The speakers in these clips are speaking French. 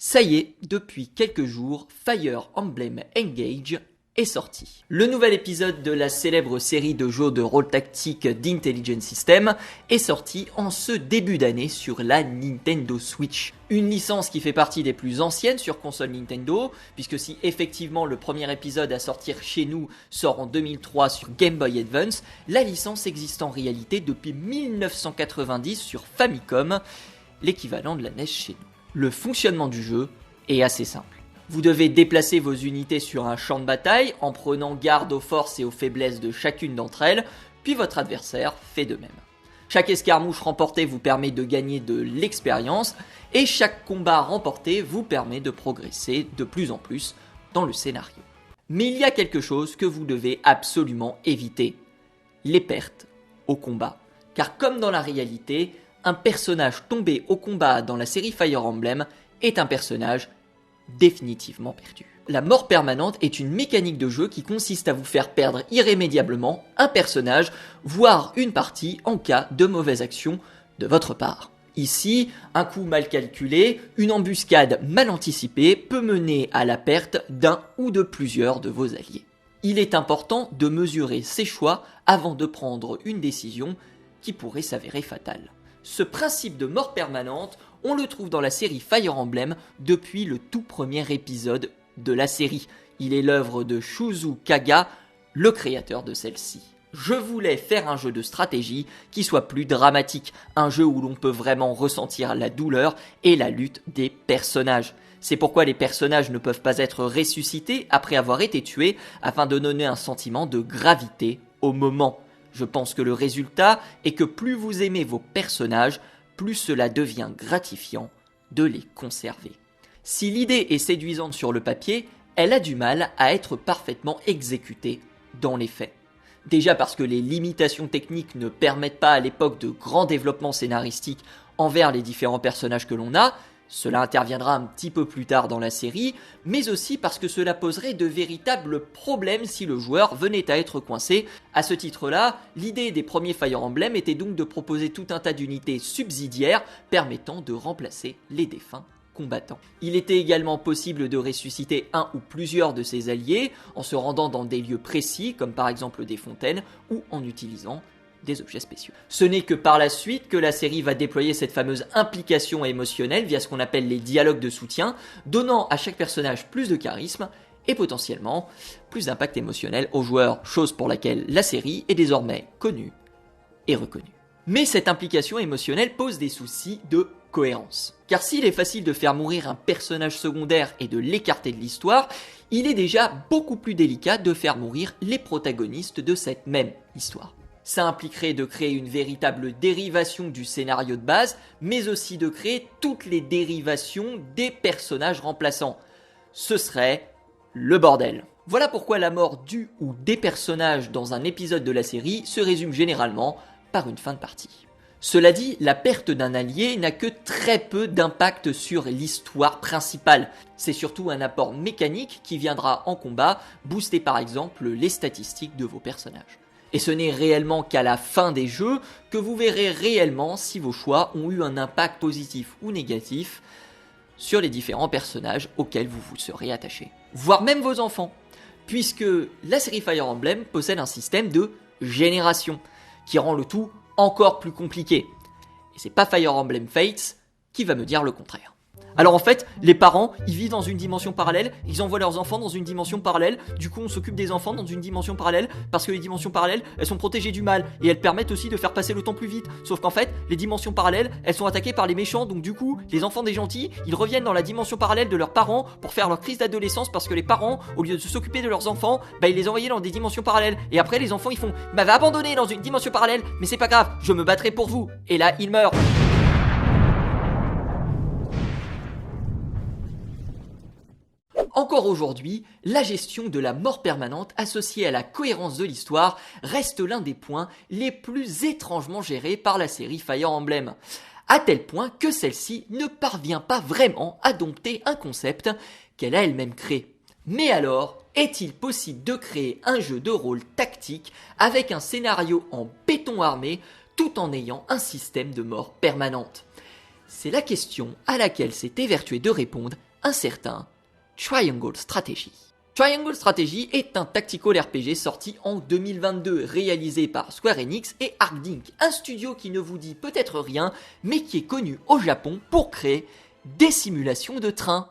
Ça y est, depuis quelques jours, Fire Emblem Engage est sorti. Le nouvel épisode de la célèbre série de jeux de rôle tactique d'Intelligent System est sorti en ce début d'année sur la Nintendo Switch. Une licence qui fait partie des plus anciennes sur console Nintendo, puisque si effectivement le premier épisode à sortir chez nous sort en 2003 sur Game Boy Advance, la licence existe en réalité depuis 1990 sur Famicom, l'équivalent de la NES chez nous. Le fonctionnement du jeu est assez simple. Vous devez déplacer vos unités sur un champ de bataille en prenant garde aux forces et aux faiblesses de chacune d'entre elles, puis votre adversaire fait de même. Chaque escarmouche remportée vous permet de gagner de l'expérience et chaque combat remporté vous permet de progresser de plus en plus dans le scénario. Mais il y a quelque chose que vous devez absolument éviter, les pertes au combat. Car comme dans la réalité, un personnage tombé au combat dans la série Fire Emblem est un personnage définitivement perdu. La mort permanente est une mécanique de jeu qui consiste à vous faire perdre irrémédiablement un personnage, voire une partie en cas de mauvaise action de votre part. Ici, un coup mal calculé, une embuscade mal anticipée peut mener à la perte d'un ou de plusieurs de vos alliés. Il est important de mesurer ses choix avant de prendre une décision qui pourrait s'avérer fatale. Ce principe de mort permanente, on le trouve dans la série Fire Emblem depuis le tout premier épisode de la série. Il est l'œuvre de Shuzu Kaga, le créateur de celle-ci. Je voulais faire un jeu de stratégie qui soit plus dramatique, un jeu où l'on peut vraiment ressentir la douleur et la lutte des personnages. C'est pourquoi les personnages ne peuvent pas être ressuscités après avoir été tués afin de donner un sentiment de gravité au moment. Je pense que le résultat est que plus vous aimez vos personnages, plus cela devient gratifiant de les conserver. Si l'idée est séduisante sur le papier, elle a du mal à être parfaitement exécutée dans les faits. Déjà parce que les limitations techniques ne permettent pas à l'époque de grands développements scénaristiques envers les différents personnages que l'on a, cela interviendra un petit peu plus tard dans la série, mais aussi parce que cela poserait de véritables problèmes si le joueur venait à être coincé. À ce titre-là, l'idée des premiers Fire Emblem était donc de proposer tout un tas d'unités subsidiaires permettant de remplacer les défunts combattants. Il était également possible de ressusciter un ou plusieurs de ses alliés en se rendant dans des lieux précis, comme par exemple des fontaines, ou en utilisant des objets spéciaux. Ce n'est que par la suite que la série va déployer cette fameuse implication émotionnelle via ce qu'on appelle les dialogues de soutien, donnant à chaque personnage plus de charisme et potentiellement plus d'impact émotionnel aux joueurs, chose pour laquelle la série est désormais connue et reconnue. Mais cette implication émotionnelle pose des soucis de cohérence. Car s'il est facile de faire mourir un personnage secondaire et de l'écarter de l'histoire, il est déjà beaucoup plus délicat de faire mourir les protagonistes de cette même histoire. Ça impliquerait de créer une véritable dérivation du scénario de base, mais aussi de créer toutes les dérivations des personnages remplaçants. Ce serait le bordel. Voilà pourquoi la mort du ou des personnages dans un épisode de la série se résume généralement par une fin de partie. Cela dit, la perte d'un allié n'a que très peu d'impact sur l'histoire principale. C'est surtout un apport mécanique qui viendra en combat booster par exemple les statistiques de vos personnages. Et ce n'est réellement qu'à la fin des jeux que vous verrez réellement si vos choix ont eu un impact positif ou négatif sur les différents personnages auxquels vous vous serez attaché. Voire même vos enfants, puisque la série Fire Emblem possède un système de génération qui rend le tout encore plus compliqué. Et c'est pas Fire Emblem Fates qui va me dire le contraire. Alors en fait, les parents, ils vivent dans une dimension parallèle, ils envoient leurs enfants dans une dimension parallèle, du coup on s'occupe des enfants dans une dimension parallèle, parce que les dimensions parallèles, elles sont protégées du mal, et elles permettent aussi de faire passer le temps plus vite. Sauf qu'en fait, les dimensions parallèles, elles sont attaquées par les méchants, donc du coup, les enfants des gentils, ils reviennent dans la dimension parallèle de leurs parents pour faire leur crise d'adolescence, parce que les parents, au lieu de s'occuper de leurs enfants, ils les envoyaient dans des dimensions parallèles. Et après, les enfants, ils font, m'avez abandonné dans une dimension parallèle, mais c'est pas grave, je me battrai pour vous. Et là, ils meurent. Encore aujourd'hui, la gestion de la mort permanente associée à la cohérence de l'histoire reste l'un des points les plus étrangement gérés par la série Fire Emblem, à tel point que celle-ci ne parvient pas vraiment à dompter un concept qu'elle a elle-même créé. Mais alors, est-il possible de créer un jeu de rôle tactique avec un scénario en béton armé tout en ayant un système de mort permanente ? C'est la question à laquelle s'est évertué de répondre un certain Triangle Strategy. Triangle Strategy est un tactical RPG sorti en 2022, réalisé par Square Enix et Arcdink, un studio qui ne vous dit peut-être rien, mais qui est connu au Japon pour créer des simulations de train.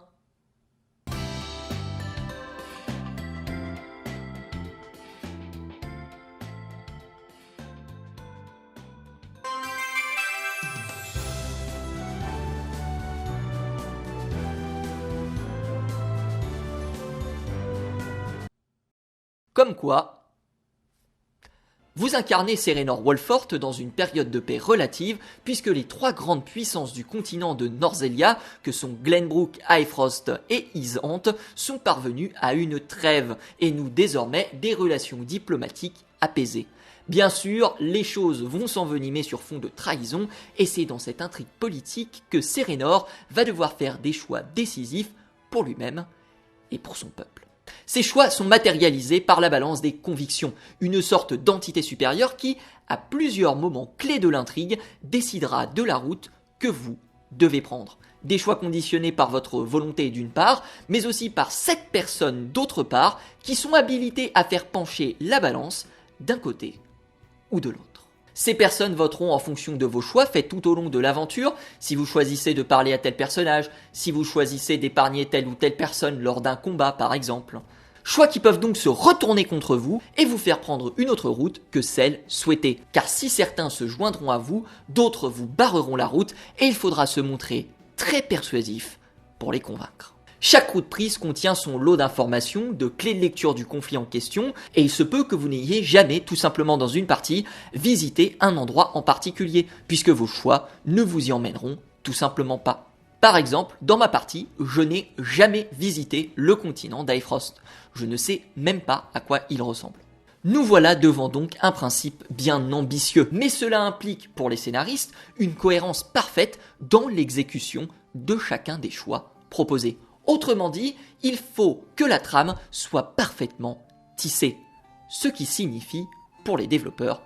Comme quoi, vous incarnez Serenor Wolfort dans une période de paix relative, puisque les trois grandes puissances du continent de Norzelia, que sont Glenbrook, Highfrost et Isant, sont parvenues à une trêve et nouent désormais des relations diplomatiques apaisées. Bien sûr, les choses vont s'envenimer sur fond de trahison, et c'est dans cette intrigue politique que Serenor va devoir faire des choix décisifs pour lui-même et pour son peuple. Ces choix sont matérialisés par la balance des convictions, une sorte d'entité supérieure qui, à plusieurs moments clés de l'intrigue, décidera de la route que vous devez prendre. Des choix conditionnés par votre volonté d'une part, mais aussi par 7 personnes d'autre part, qui sont habilitées à faire pencher la balance d'un côté ou de l'autre. Ces personnes voteront en fonction de vos choix faits tout au long de l'aventure, si vous choisissez de parler à tel personnage, si vous choisissez d'épargner telle ou telle personne lors d'un combat par exemple. Choix qui peuvent donc se retourner contre vous et vous faire prendre une autre route que celle souhaitée. Car si certains se joindront à vous, d'autres vous barreront la route et il faudra se montrer très persuasif pour les convaincre. Chaque route prise contient son lot d'informations, de clés de lecture du conflit en question, et il se peut que vous n'ayez jamais, tout simplement dans une partie, visité un endroit en particulier, puisque vos choix ne vous y emmèneront tout simplement pas. Par exemple, dans ma partie, je n'ai jamais visité le continent d'Highfrost. Je ne sais même pas à quoi il ressemble. Nous voilà devant donc un principe bien ambitieux, mais cela implique pour les scénaristes une cohérence parfaite dans l'exécution de chacun des choix proposés. Autrement dit, il faut que la trame soit parfaitement tissée, ce qui signifie, pour les développeurs,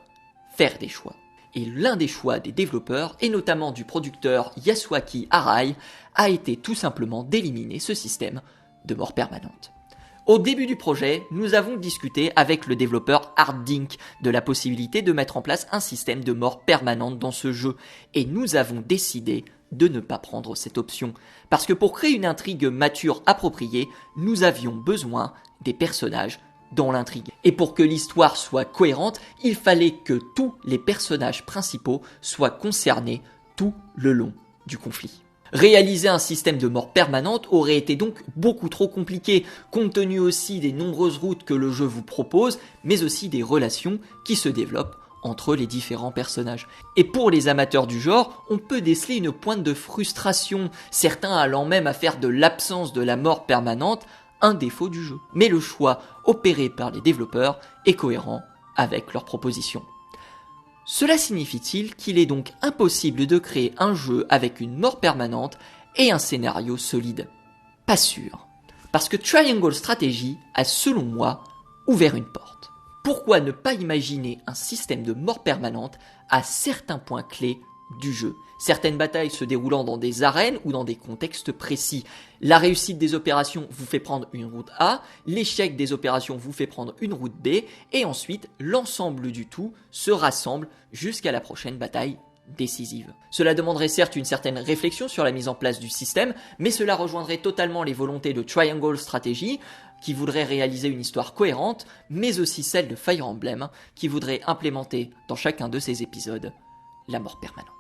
faire des choix. Et l'un des choix des développeurs, et notamment du producteur Yasuaki Arai, a été tout simplement d'éliminer ce système de mort permanente. Au début du projet, nous avons discuté avec le développeur Arcdink de la possibilité de mettre en place un système de mort permanente dans ce jeu, et nous avons décidé de ne pas prendre cette option, parce que pour créer une intrigue mature appropriée, nous avions besoin des personnages dans l'intrigue. Et pour que l'histoire soit cohérente, il fallait que tous les personnages principaux soient concernés tout le long du conflit. Réaliser un système de mort permanente aurait été donc beaucoup trop compliqué, compte tenu aussi des nombreuses routes que le jeu vous propose, mais aussi des relations qui se développent entre les différents personnages. Et pour les amateurs du genre, on peut déceler une pointe de frustration, certains allant même à faire de l'absence de la mort permanente un défaut du jeu. Mais le choix opéré par les développeurs est cohérent avec leurs propositions. Cela signifie-t-il qu'il est donc impossible de créer un jeu avec une mort permanente et un scénario solide? Pas sûr. Parce que Triangle Strategy a, selon moi, ouvert une porte. Pourquoi ne pas imaginer un système de mort permanente à certains points clés du jeu? Certaines batailles se déroulant dans des arènes ou dans des contextes précis. La réussite des opérations vous fait prendre une route A, l'échec des opérations vous fait prendre une route B, et ensuite l'ensemble du tout se rassemble jusqu'à la prochaine bataille décisive. Cela demanderait certes une certaine réflexion sur la mise en place du système, mais cela rejoindrait totalement les volontés de Triangle Strategy, qui voudrait réaliser une histoire cohérente, mais aussi celle de Fire Emblem, qui voudrait implémenter dans chacun de ses épisodes la mort permanente.